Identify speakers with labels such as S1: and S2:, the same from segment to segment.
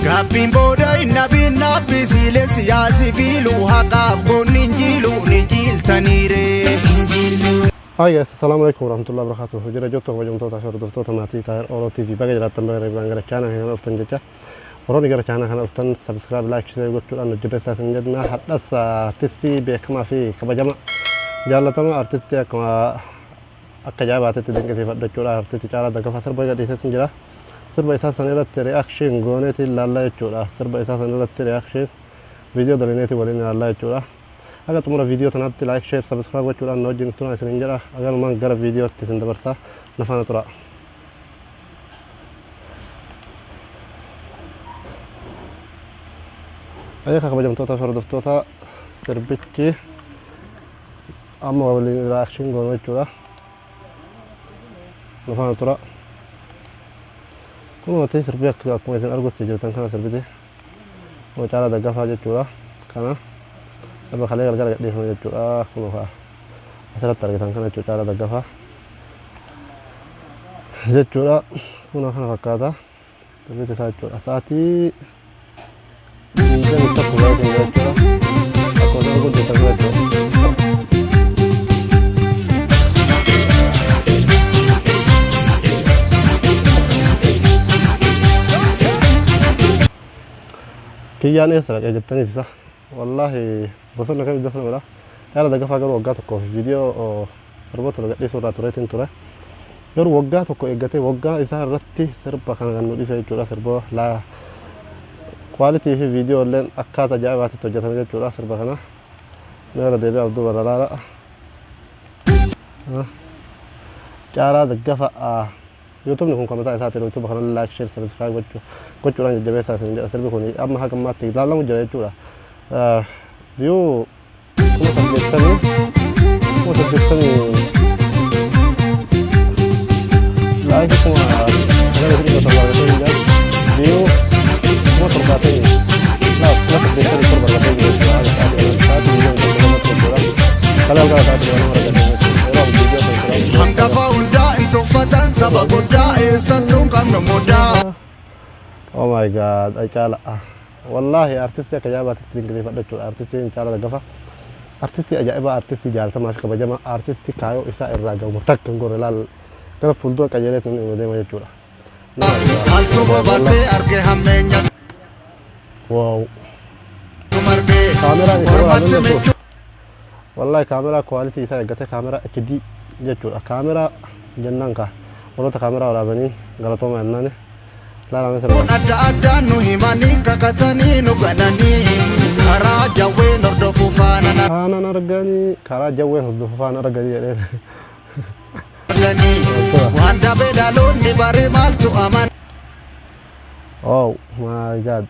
S1: Gabbin booda innabiin naabbi siilee siyaasi fiiluu haqaaf goonni injiiluu ni jiiltaniire.
S2: Hi guys, assalamu alaikum warahmatullahi wabarakatuh. Jira jotto wajumtoota hordoftoota maatii Tahir Oro TV baga jiraattan baga gara chaanaa kana dhuftan jecha. Warroonni gara chaanaa kana dhuftan subscribe, like, share gochuudhaan hojjetaa isin jenna. Hadhas artistii beekamaa fi kabajamaa jaalatamaa artistii akka jabaatetti dinqisiifadha jechuudha. Artistii Caalaa Daggafaa sirba gadhiiseetu jira. Sirba isaa san irratti reaction gooneeti ilaallaa jechuudha. Sirba isaa san irratti reaction video dalineeti waliin ilaallaa jechuudha. Aga xumura video tanaatti like, share, subscribe gochuudhaan wajjin turaa isin jira. Agarumaan gara videotti isin dabarsaa nafaana tura. Ayyaka kabajamtoota hordoftoota sirbichi amma waliin reaction goonu jechuudha. Nafaana tura. Kun wanti sirbi akkuma isin argutti jirtan kana sirbiti Caalaa Daggafaa jechuudha. Kana sirba kalee gargar gadhiifame jechuudha. Kun asirratti argitan kana jechuudha Caalaa Daggafaa jechuudha. Kun kana fakkaata sirbiti isaa jechuudha. Sa'aatii tokko jechuudha. Akkuma guddisan jechuudha. Kiyyaan eessa dhaqee jettaniis isa wallaahi bosonna kam iddoo sanadha. Caalaa Daggafaa garuu waggaa tokkoof viidiyoo sirboota gadhiisuu irraa tureetiin ture. Garuu waggaa tokko eeggatee waggaa isaa irratti sirba kana kan nu dhiise jechuudha. Sirba quality fi viidiyoo illeen akkaataa ajaa'ibaatti hojjetame jechuudha sirba kana. Meera deebi'aa abduu baralaala. Caalaa Daggafaa YouTube kun komentaa isaa ta'e YouTube kana like, share, subscribe gochuudhaan jajjabeessaa isin jedha. Sirbi kun amma haga ammaatti ilaalamu jira jechuudha. View kuma saddeettamii like kuma sagale isin irra barbaaddatee jira. View kuma torbaatamii kuma saddeettamii torba argatee jira jechuudha. Haga sa'aatii miliyoona jechuudha. Kalaa gara sa'aatii miliyoona argatee jira. Yeroo viidiyoo subscribe
S1: Hangafa hundaa intoffatan saba guddaa eessattuun qabnu muddaa.
S2: Oh my god, Caalaa. Wallahi artistii akka jaabaatitti dinqisiifadha jechuudha. Artistiin Caalaa Daggafaa artistii ajaa'ibaa, artistii jaalatamaa fi kabajamaa, artistii kaayoo isaa irraa gahu takka hin gorre laal gara fuuldura qajeeleetiin inni deema jechuudha.
S1: Maaltu bobaatee arge hammeenya.
S2: Wow.
S1: Margee
S2: Kaameraan
S1: hormatti michuu.
S2: Wallahi kaameraa quality isaa eeggatee kaameraa HD jechuudha. Kaameraa jennaan kaa warroota kaameraa waraabanii galatooma jennaani.
S1: Kun adda addaan nu himanii kakatanii nu gananii karaa jawween hordofuu faana
S2: Faanan arganii karaa jawween hordofuu faana arganii jedheen.
S1: Waan dabee dhaloonni bare maaltu aman.
S2: Oh my god.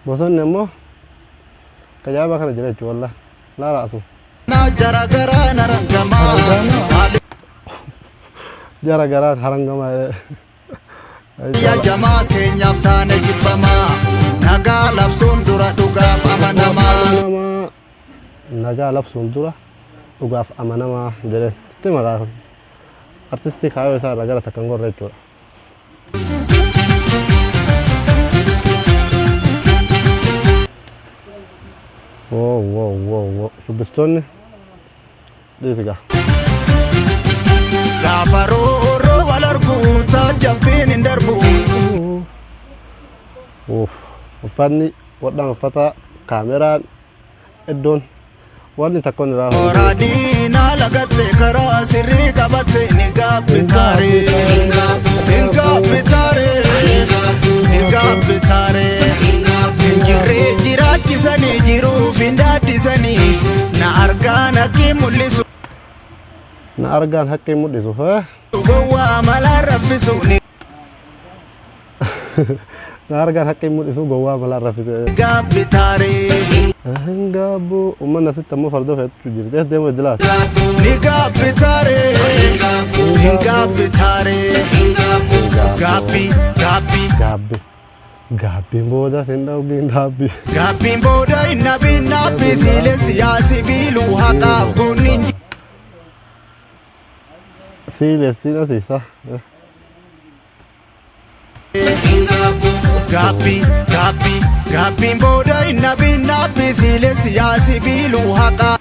S2: Bosonni immoo kajaabaa kana jira jechuudha wallah. Laala asu.
S1: Jara garaa narangamaa.
S2: Jara garaa harangamaa.
S1: Ya jamaa keenyaaf taane jibbamaa. Nagaa labsuun dura dhugaaf amanamaa.
S2: Nagaa labsuun dura dhugaaf amanamaa jedheen. Itti maqaa kun artistii kaayoo isaa irraa gara takka hin gorre jechuudha. Wow. Shubbistoonni dhiisiga.
S1: Gaafa rooroo wal arguu taajabbiin hin darbu.
S2: Uffanni wadhaan uffata kaameraan iddoon wanni takkoon irraa
S1: Raadiinaa lagattee karaa sirrii qabattee ni gaabbitaaree. Injirree jiraachisanii jiruuf hin daaddisanii na argaan haqqii mul'isu.
S2: Na argaan haqqii mul'isu.
S1: Gowwaa malaa raffisuuni.
S2: Na argaan haqqii mul'isu gowwaa malaa raffisu.
S1: Gaabbitaaree.
S2: Gaabbu uummanni asitti ammoo fardoo fe'achuu jirti. Deemu idilaati.
S1: Ni gaabbitaaree.
S2: Gaabbiin booda sin dhawgiin dhaabbi.
S1: Gaabbiin booda innabiin naabbi siilee siyaasi fiiluu haqaaf goonni.
S2: Siilee siin asiisa.
S1: Gabbiin booda hin nabin nabbi siile siyaasi biiluu haqa.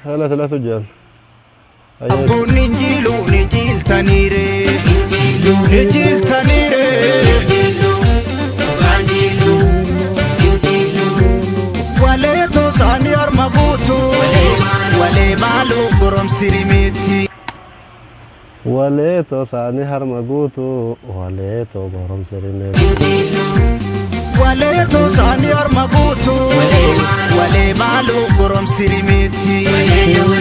S2: هلا ثلاثة جان
S1: Abbuun injiiluu ni jiiltaniire. Ni jiiltaniire. Walee toosaanii harma guutu. Walee maaluu goromsiri miti.
S2: وليتو ثاني هرمغوتو وليتو غورم سريميت
S1: Walee toosaanii harma guutu. Walee maaluu goromsiri miti.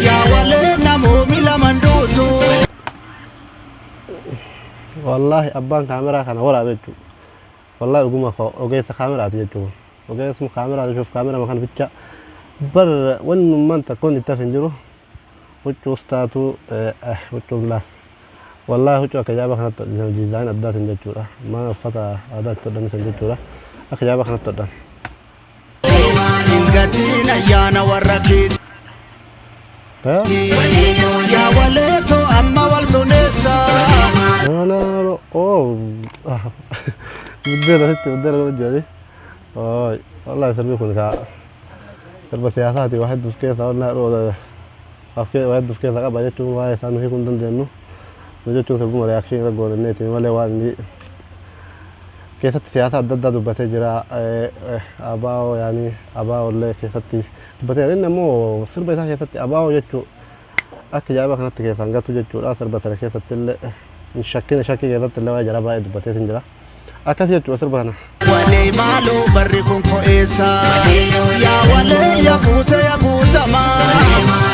S1: Yaa walee namoomi laman duutu.
S2: والله أبان كاميرا كان ولا بيجو والله أقوم أخو أوجيس كاميرا تيجو أوجيس مو كاميرا تشوف كاميرا ما كان بيتشا بر وين ما أنت كنت تفنجرو وتشو ستاتو وتشو بلاس والله وتشو كجابة كانت ديزاين أدات نجتورا ما فتا أدات تدن سنجتورا أكجابة كانت تدن
S1: Ingatina yaana warra keeti. Yaa waleeto amma wal soneessa.
S2: لا لا لا أوه بدينا ستي بدينا نرجع أوه والله يسلمكم كا سلبة سياساتي واحد في كيسة ولا أفكي واحد في كيسة قبل جتوا واحد سانو هيكون دندنو نجتوا سلبوا رياكشن رجول النت ولا واحد كيسة سياسة ضد دبته جرا أباو يعني أباو ولا كيسة دبته لأن مو سلبة كيسة أباو جتوا أكجابة كانت كيسة قطو جتوا آخر بتر كيسة تل شكينا شكي كيسة تل واحد جرا باي دبته سنجرا أكاسي جتوا سلبة أنا
S1: Walee maaloo barri kun ko'eessa. Yaa walee yaa guuta maa.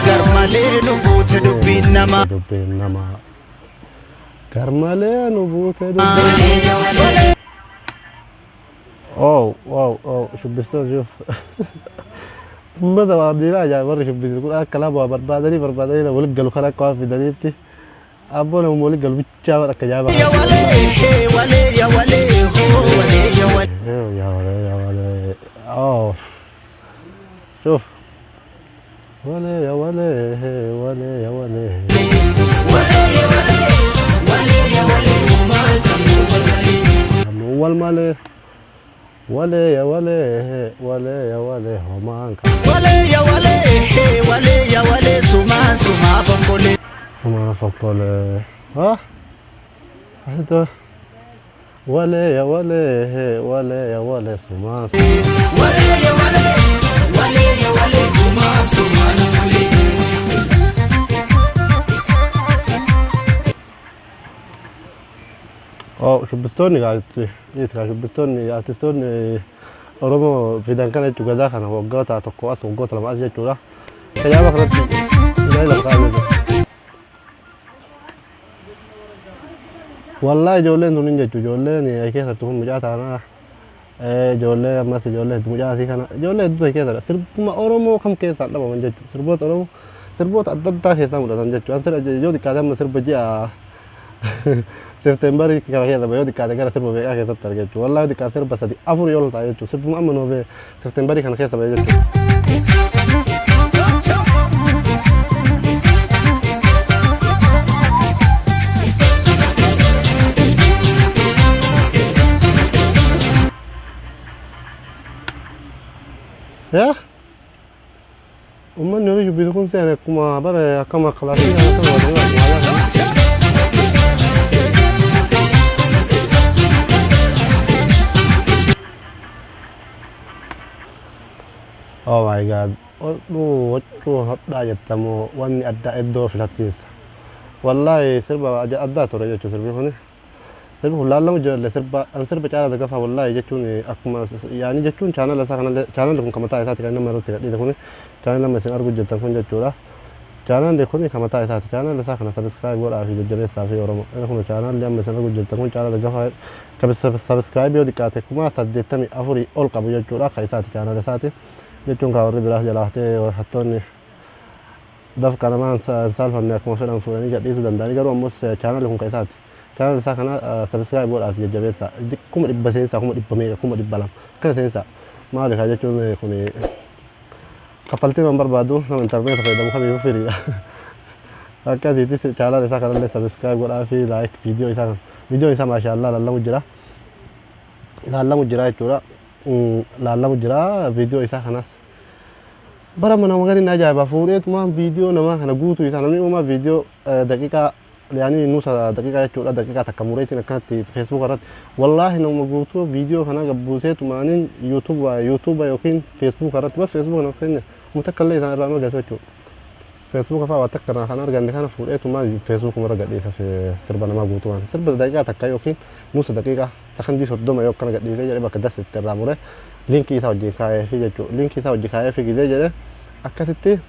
S1: Garmalee nu buute dubbiin namaa.
S2: دبين نما كرمالين وبوت دبين أوه أوه أوه شو بستوى شوف ماذا بعدين راجع مرة شو بيقول كلام بربادري ولق قالوا خلاك قاف في دليلتي أبونا ولق قالوا بتشاور كجابة
S1: يا walee yaa walee hoo walee yaa walee.
S2: يا ولي يا ولي أوه شوف ولي يا ولي ولي يا ولي أول مالي ولي يا ولي ولي يا ولي همان
S1: Walee yaa walee sumaa fonkolee.
S2: ما فقول ها هذا ولا يا ولا ولا يا ولا سماس
S1: Walee yaa walee sumaa fonkolee.
S2: أو شبستوني قاعد يسكا شبستوني أرتستوني أرومو في دان كانت جوجا خنا وقوتا تقواس وقوتا لما أجي جورا كيا بخرت لا لا قاعد والله جولين تونين جتو جولين أي كيسر تكون مجاتا أنا جولين ما سي جولين مجاتا كنا جولين دو كيسر سرب ما أرومو كم كيسر لا ما جتو سربوت أرومو سربوت أددا كيسر ولا تنجتو أنسر جودي كذا سرب جيا سبتمبر كذا كذا بيودي كذا سرب بيجا كذا ترجع والله دي كسر بس دي أفور يوم تايجو سرب ما أمنو في سبتمبر كان كذا بيجا يا ومن يريد بيكون سنة كما برا كما خلاصين أنا سوى Oh my god. Waduh, hadda jettamu wanni adda eddoo filattiisa. Wallahi sirba addaa ture jechuun sirbi kuni. Sirbi kun laallamu jiralle sirba caala dagafa wallahi jechuun akkuma yaani jechuun chaanala isaa kanallee chaanalli kun kamataa isaati kan nama irratti gadhiise kuni chaanala lama isin argu jettan kun jechuudha. Chaanalli kuni kamataa isaati chaanala isaa kana sabiskiraayib godhaa fi jajjabeessaa fi oromoo. Inni kun chaanalli amma isin argu jettan kun caala dagafa sabiskiraayib yoo xiqqaate kuma 84 ol qabu jechuudha akka isaati chaanala isaati. jechuun kaa warri biraa jalaatee hattoonni dafqa namaan saalfanne akkuma fedhan fuudhanii gadhiisuu danda'anii garuu ammoo chaanalli kun ka isaati. Chaanalli isaa kana sabiskiraayib godhaas jajjabeessaa kuma dhibba seensaa kuma dhibba meeqa kuma dhibba lama akkana seensaa maali kaa jechuun kun kaffaltii nama barbaadu nama intarneeta fayyadamu kamiyyuu firiidha. Akkasiitis chaanalli isaa kanallee sabiskiraayib godhaa fi laayik viidiyoo isaa فيديو إسا ما شاء الله لالا مجرى لالا مجرى يجورا لالا مجرى فيديو إسا خناس برا من مغاري ناجا فوريت ما فيديو نما أنا قوتو إسا نمني وما فيديو دقيقة يعني نص دقيقة يجورا دقيقة تكموريتي كانت فيسبوك رات والله نما قوتو فيديو خنا قبوسيت مانين يوتيوب يوكين فيسبوك رات بس فيسبوك نوكين متكلم إذا رامو جالسو فيسبوك فا واتكر خنا أرجع نكنا فوريت ما فيسبوك مرة قديسة في سرب أنا ما قوتو أنا سرب دقيقة تكا يوكين نص دقيقة سخندي صدوم يوك كنا قديسة جري بكدس الترامورة لينك يساو جيكاي في جتو لينك يساو جيكاي في جزء جري أكثتي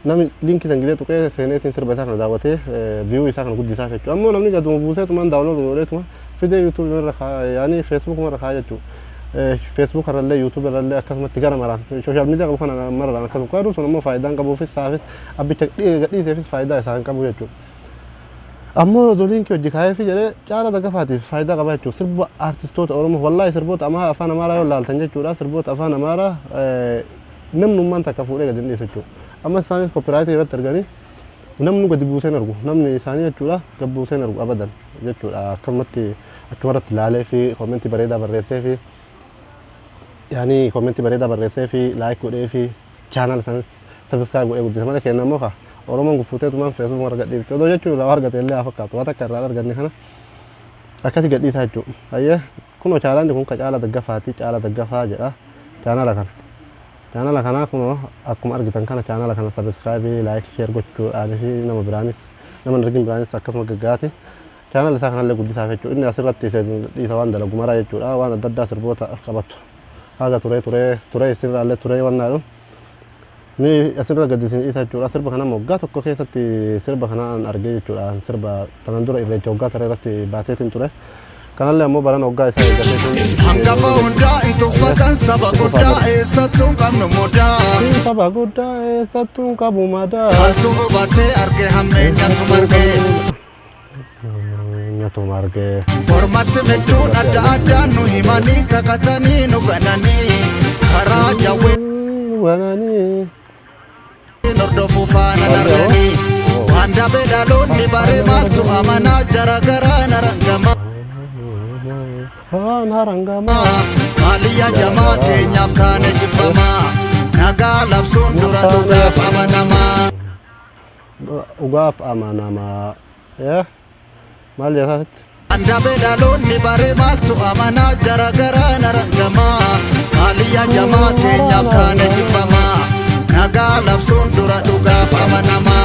S2: نام لينك تنجده تو كه سنة سرب ساكن دعوته فيو يساكن قد يسافر جتو أما نامني قدوم بوسة تومان داونلود ولا توما في ده يوتيوب مرة خا يعني فيسبوك مرة خا جتو فيسبوك هرلا يوتيوب هرلا أكثر تجارة مرة سوشيال ميديا كم خنا مرة أنا كذا كارو سونا ما فايدة كابو في سافس أبي تقدي في فايدة سان كابو جتو أما دولين كيو جيكاي في جري جارا دقة فاتي فايدة كابو جتو سرب أرتيستوت أورمو والله سربوت أما أفانا مارا ولا التنجة جورا سربوت أفانا مارا نم نمان تكافوري قدين يسوتو أما سامي كوبرايت يرد ترجعني نم نو قد بوسين أرجو نم نسانية جورا قبوسين أرجو أبدا جتو كمتي أكمرت لالي في كومنتي بريدة بريسة في يعني كومنتي بريدة بريسة في لايك ودي في channel سانس سبسكرايب ودي قدي سمعنا كأنه موقع ورمان قفوتة تومان فيسبوك مرة قدي تودو جتو لا أرجع اللي أفكر تواتك كرر أرجعني هنا أكثر قدي ساجو أيه كونو channel دكون كجالة دقفاتي channel دقفاجة channel لكان channel لكان أكون أرجع كان channel لكان سبسكرايب لايك شير قدو أنا في نما برانيس نما نرجع برانيس أكثر مجازاتي channel لسه اللي قدي سافجو إني أسرت تيسوان دلوا جمرة يجوا وانا ددا سربوتا كبتو هذا توري سر على توري وانا ني أسرت قدي سن إيسا جوا سرب خنا موجات وكل تي سرب خنا أرجع جوا سرب تنندور إبرة جوجات ترى رتي باسيتين توري كان اللي أمو برا نوجا إيسا
S1: hanga faunda itu fatan sabagoda esatun kamno moda
S2: sabagoda esatun kabumada
S1: kaltu obate arge hammenya tumarge
S2: nyatu marge
S1: hormat medun ada nu himani kakatani nu ganani karaja
S2: wanani
S1: nordofu fana narani wanda bedalon ni bare maltu amana jaragara narangama
S2: narangama
S1: Malia jama kenyaf tane jibama naga labsun dura ugaf amanama
S2: ugaf amanama ya mal ya sat
S1: anda bedalon ni bare maltu amana jaragara narangama Malia jama kenyaf tane jibama naga labsun dura ugaf amanama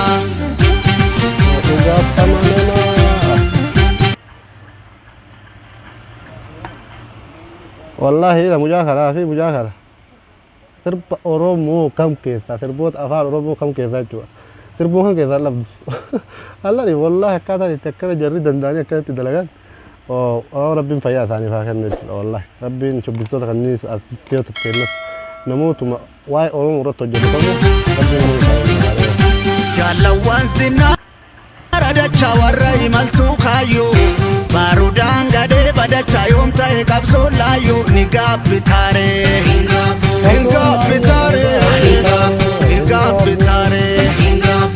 S2: ugaf amanama والله إذا مجاهرة في مجاهرة سرب أورومو كم كيسة سربوت أفعال أورومو كم كيسة جوا سربو كم كيسة لبس الله لي والله كذا يتكلم جري دندانية كذا تدلعان أو ربي فيا ثاني فاكر والله ربي نشوف بصوت الناس أسيستيو تكلم نموت ما واي أورومو رتو جري كله ربي
S1: جالوان زنا ردا شاورا يملتو كايو barudan gade pada chayom tae kapso layo niga bitare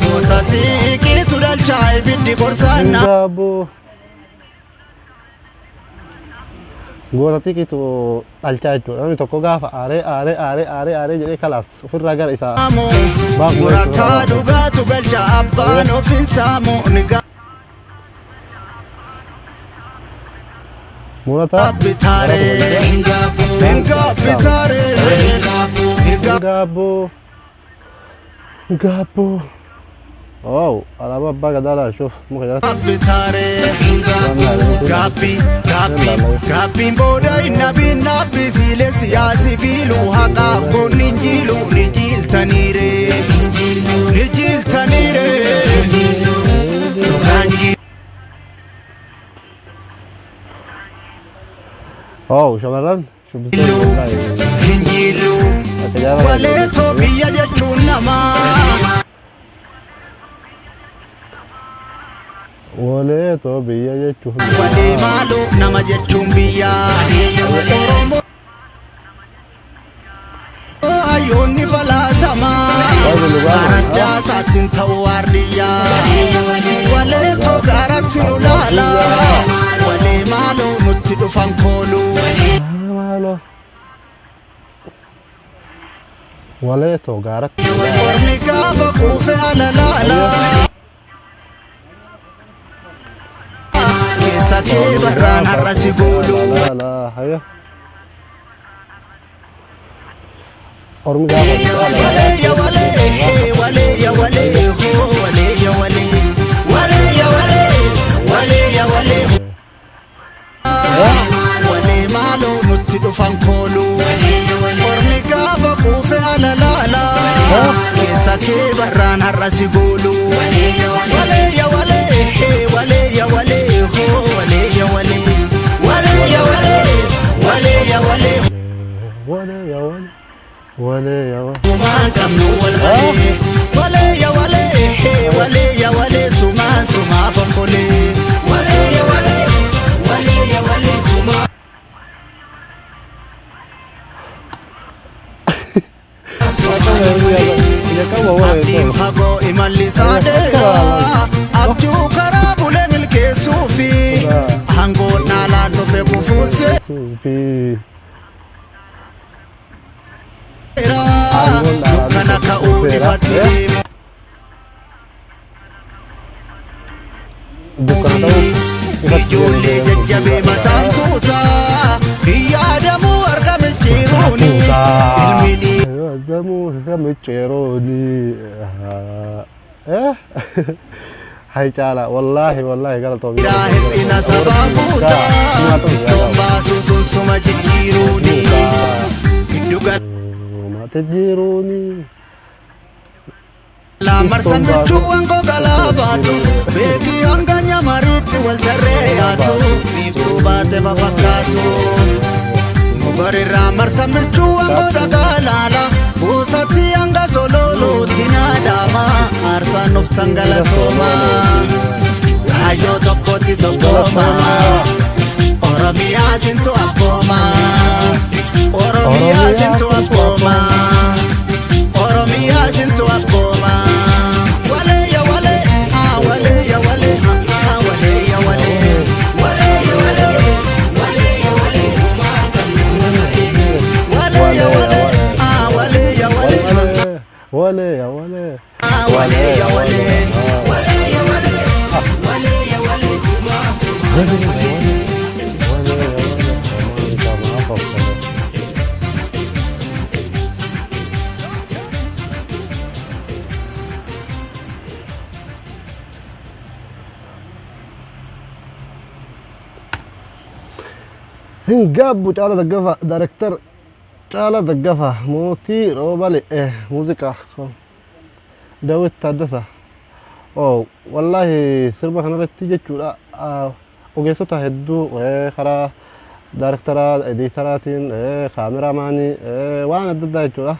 S1: potati ki tudal chay biddi korsana
S2: gotati ki tu alchay tu ami tokko gafa are jede kalas ufirra gar isa
S1: murata duga tugal cha abbano fin samu niga
S2: Murata
S1: bitare
S2: Gabu Oh alaba baga dala شوف ممكن
S1: bitare gabi boda nabi sile siyasi filu haqa gonni jilu nijil tanire
S2: Oh, شغلان شو
S1: Injilu waleto biyya jechuun nama
S2: waleto biyya jechuun
S1: walee maalu nama jechuun biyya Oromoo يوني فلا سما أردا ساتين توارديا ولي توغارت نولالا ولي مالو متدو فانكولو
S2: ولي توغارت
S1: ورني كافا كوفي على لالا كيسا كي بران هرسي قولو
S2: لا لا هيا أرمي قافا
S1: ولي يا ولي ولي يا ولي ولي يا ولي ولي يا ولي ولي يا ولي ولي مالو متدو فانكولو ورني كافا كوفي على لالا كيسا كي بران هرسي قولو ولي يا ولي ولي يا ولي ولي يا ولي ولي يا ولي ولي يا ولي
S2: ولا يا ولا ولا يا ولا
S1: وما كملوا والغلي ولي يا ولي ولي يا ولي سما فنقولي ولي يا ولي ولي يا ولي سما abdiin fagoo imalli saadeera abjuu karaa bulee milkeessuu fi hangoon dhaalaan dhufe kufuuse dukkana ka'uu ifatti ijoollee jajjabee mataan tuuta yaadamuu argame jiruuni ilmi
S2: دمو هم تشيروني هاي تعالى والله والله قال طبيعي
S1: راهب إنا سبابوتا تومبا سوسو ما تجيروني
S2: ما تجيروني
S1: لا مرسل بجوانكو غلاباتو بيكي هنغانيا مريت والترياتو بيفتو باتي ففكاتو Barira marsa michuango dagalala usati anga sololo tinadama arsa noftangala toma ayo tokkoti tokkoma oromia sinto akoma oromia sinto akoma oromia sinto akoma wale ya wale ah wale ya wale ah wale ya wale wale ya wale wale ya wale
S2: ولا يا ولا
S1: ولا يا ولا ولا يا ولا ولا يا
S2: هنجاب تعالى دقفة دايركتور تعالى دقفة موتي روبالي موسيقى داوود تادسة أو والله سربا كان رتيجة شورا وجيسو تهدو خرا دايركتورا إديتراتين كاميرا ماني وانا ضد شورا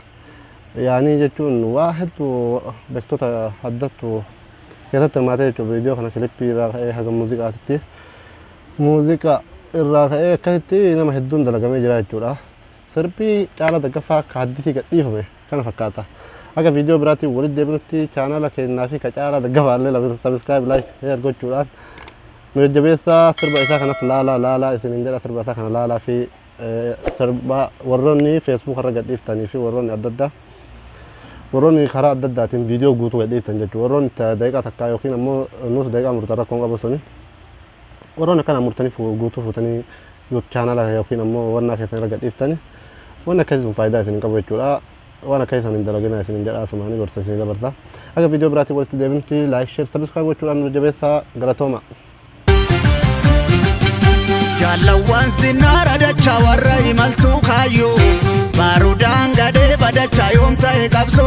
S2: يعني جتون واحد وبكتو تحدث كذا ما تيجي فيديو كنا كليبي را حاجة موسيقى تتي موسيقى الرا كهتي نما هدون دلقمي جرا شورا سربي تعالى دقفة كحدثي كتيفه كان فكاتا أجا فيديو براتي ولد دبنتي channel كي نافي كتعالى دقفة اللي لو سبسكرايب لايك شير قول شوران مجبيسا سربا إسا كنا لا إسنين سربا إسا كنا لا في سربا وروني فيسبوك رجع ديفتاني في وروني أددا وروني خرا أددا تيم فيديو قوتو قد ديفتان جت وروني تدقيقة تكايو كنا مو نص دقيقة مرترا كونغا بسوني وروني كان مرتني في قوتو فتني يوت channel يوكين مو ورنا كيسن رجع ديفتاني وانا كيسن فايدة إسنين قبل شورا وانا كيسن من دلقنا إسنين جرا سمعني برسسني لبرتا أجا فيديو براتي ولد دبنتي لايك شير سبسكرايب وشوران مجبيسا غلطوما
S1: Jalawan sinara dacha warra imaltu kayo barudan gade badacha yom tahe kapso